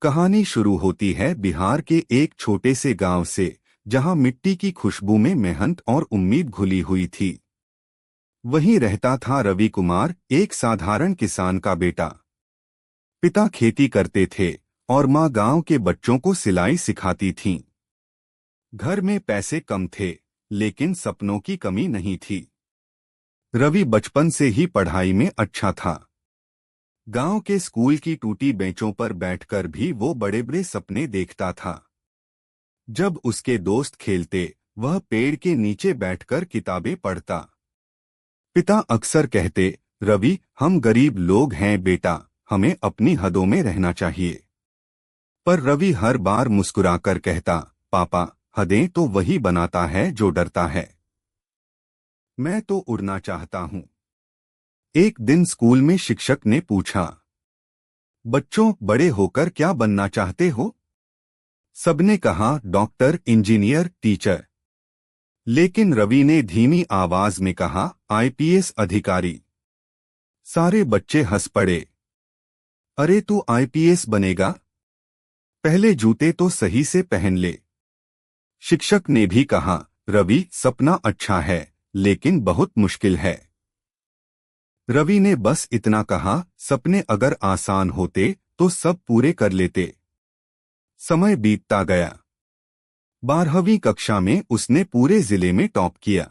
कहानी शुरू होती है बिहार के एक छोटे से गांव से, जहां मिट्टी की खुशबू में मेहनत और उम्मीद घुली हुई थी। वहीं रहता था रवि कुमार, एक साधारण किसान का बेटा। पिता खेती करते थे और माँ गांव के बच्चों को सिलाई सिखाती थीं। घर में पैसे कम थे, लेकिन सपनों की कमी नहीं थी। रवि बचपन से ही पढ़ाई में अच्छा था। गांव के स्कूल की टूटी बेंचों पर बैठकर भी वो बड़े बड़े सपने देखता था। जब उसके दोस्त खेलते, वह पेड़ के नीचे बैठकर किताबें पढ़ता। पिता अक्सर कहते, रवि, हम गरीब लोग हैं बेटा, हमें अपनी हदों में रहना चाहिए। पर रवि हर बार मुस्कुराकर कहता, पापा, हदें तो वही बनाता है जो डरता है। मैं तो उड़ना चाहता हूँ। एक दिन स्कूल में शिक्षक ने पूछा, बच्चों, बड़े होकर क्या बनना चाहते हो? सबने कहा, डॉक्टर, इंजीनियर, टीचर। लेकिन रवि ने धीमी आवाज में कहा, आईपीएस अधिकारी। सारे बच्चे हंस पड़े। अरे, तू आईपीएस बनेगा? पहले जूते तो सही से पहन ले। शिक्षक ने भी कहा, रवि, सपना अच्छा है, लेकिन बहुत मुश्किल है। रवि ने बस इतना कहा, सपने अगर आसान होते तो सब पूरे कर लेते। समय बीतता गया। 12वीं कक्षा में उसने पूरे जिले में टॉप किया।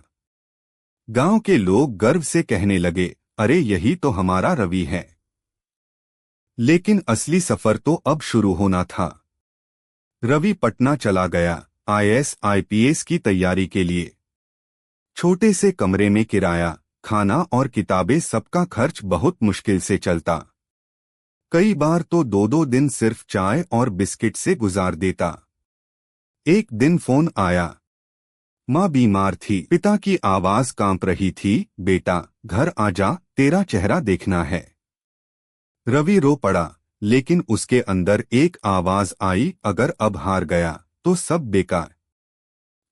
गांव के लोग गर्व से कहने लगे, अरे, यही तो हमारा रवि है। लेकिन असली सफर तो अब शुरू होना था। रवि पटना चला गया, आईएएस आईपीएस की तैयारी के लिए। छोटे से कमरे में किराया, खाना और किताबें, सबका खर्च बहुत मुश्किल से चलता। कई बार तो 2-2 दिन सिर्फ चाय और बिस्किट से गुजार देता। एक दिन फोन आया। माँ बीमार थी, पिता की आवाज कांप रही थी, बेटा, घर आजा, तेरा चेहरा देखना है। रवि रो पड़ा, लेकिन उसके अंदर एक आवाज आई, अगर अब हार गया तो सब बेकार।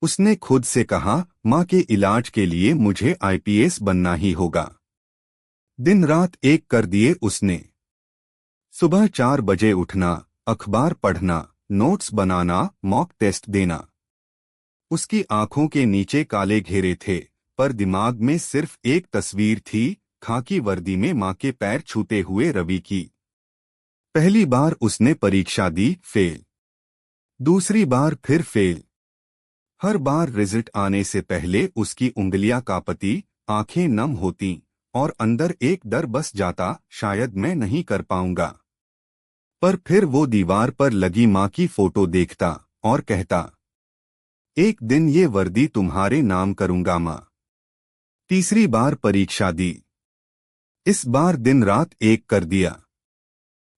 उसने खुद से कहा, माँ के इलाज के लिए मुझे आईपीएस बनना ही होगा। दिन रात एक कर दिए उसने। सुबह 4 बजे उठना, अखबार पढ़ना, नोट्स बनाना, मॉक टेस्ट देना। उसकी आंखों के नीचे काले घेरे थे, पर दिमाग में सिर्फ एक तस्वीर थी, खाकी वर्दी में माँ के पैर छूते हुए रवि की। पहली बार उसने परीक्षा दी, फेल। दूसरी बार फिर फेल। हर बार रिजल्ट आने से पहले उसकी उंगलियां कांपती, आंखें नम होती और अंदर एक डर बस जाता, शायद मैं नहीं कर पाऊंगा। पर फिर वो दीवार पर लगी माँ की फोटो देखता और कहता, एक दिन ये वर्दी तुम्हारे नाम करूंगा माँ। तीसरी बार परीक्षा दी। इस बार दिन रात एक कर दिया।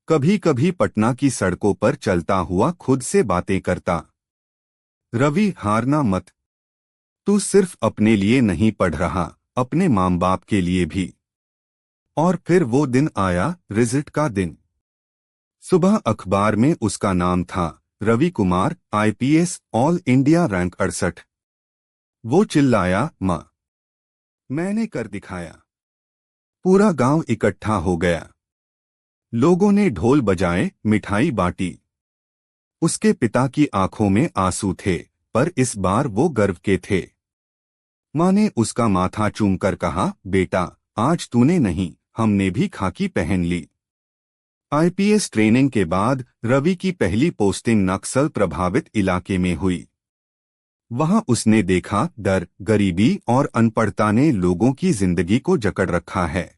कभी कभी पटना की सड़कों पर चलता हुआ खुद से बातें करता, रवि, हारना मत। तू सिर्फ अपने लिए नहीं पढ़ रहा, अपने माँ बाप के लिए भी। और फिर वो दिन आया, रिजल्ट का दिन। सुबह अखबार में उसका नाम था, Ravi Kumar, IPS, all India rank 68। वो चिल्लाया, माँ, मैंने कर दिखाया। पूरा गांव इकट्ठा हो गया। लोगों ने ढोल बजाए, मिठाई बांटी। उसके पिता की आंखों में आंसू थे, पर इस बार वो गर्व के थे। माँ ने उसका माथा चूमकर कहा, बेटा, आज तूने नहीं, हमने भी खाकी पहन ली। आईपीएस ट्रेनिंग के बाद रवि की पहली पोस्टिंग नक्सल प्रभावित इलाके में हुई। वहां उसने देखा, डर, गरीबी और अनपढ़ता ने लोगों की जिंदगी को जकड़ रखा है।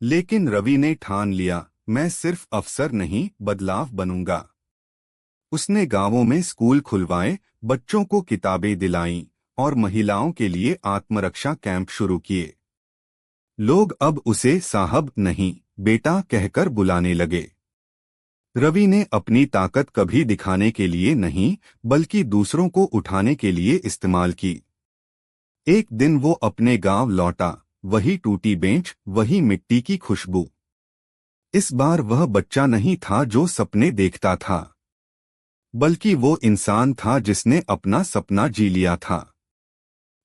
लेकिन रवि ने ठान लिया, मैं सिर्फ अफसर नहीं, बदलाव बनूंगा। उसने गांवों में स्कूल खुलवाए, बच्चों को किताबें दिलाईं और महिलाओं के लिए आत्मरक्षा कैंप शुरू किए। लोग अब उसे साहब नहीं, बेटा कहकर बुलाने लगे। रवि ने अपनी ताकत कभी दिखाने के लिए नहीं, बल्कि दूसरों को उठाने के लिए इस्तेमाल की। एक दिन वो अपने गांव लौटा, वही टूटी बेंच, वही मिट्टी की खुशबू। इस बार वह बच्चा नहीं था जो सपने देखता था, बल्कि वो इंसान था जिसने अपना सपना जी लिया था।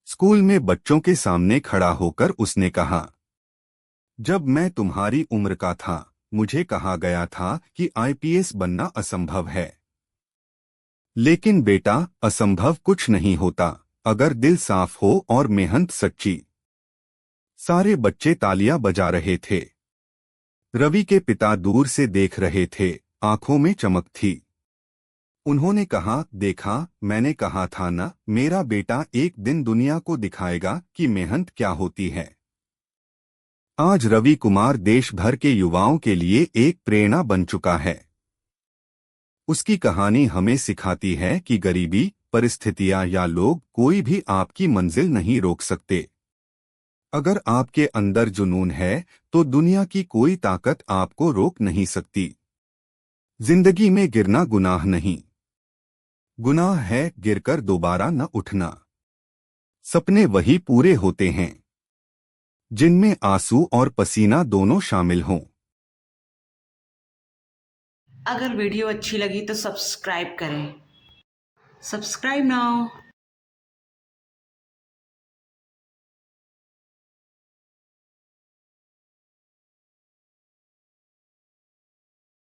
स्कूल में बच्चों के सामने खड़ा होकर उसने कहा, जब मैं तुम्हारी उम्र का था, मुझे कहा गया था कि आईपीएस बनना असंभव है। लेकिन बेटा, असंभव कुछ नहीं होता अगर दिल साफ हो और मेहनत सच्ची। सारे बच्चे तालियां बजा रहे थे। रवि के पिता दूर से देख रहे थे, आंखों में चमक थी। उन्होंने कहा, देखा, मैंने कहा था ना, मेरा बेटा एक दिन दुनिया को दिखाएगा कि मेहनत क्या होती है। आज रवि कुमार देश भर के युवाओं के लिए एक प्रेरणा बन चुका है। उसकी कहानी हमें सिखाती है कि गरीबी, परिस्थितियां या लोग कोई भी आपकी मंजिल नहीं रोक सकते। अगर आपके अंदर जुनून है तो दुनिया की कोई ताकत आपको रोक नहीं सकती। जिंदगी में गिरना गुनाह नहीं, गुनाह है गिरकर दोबारा न उठना। सपने वही पूरे होते हैं जिनमें आंसू और पसीना दोनों शामिल हों। अगर वीडियो अच्छी लगी तो सब्सक्राइब करें। Subscribe now.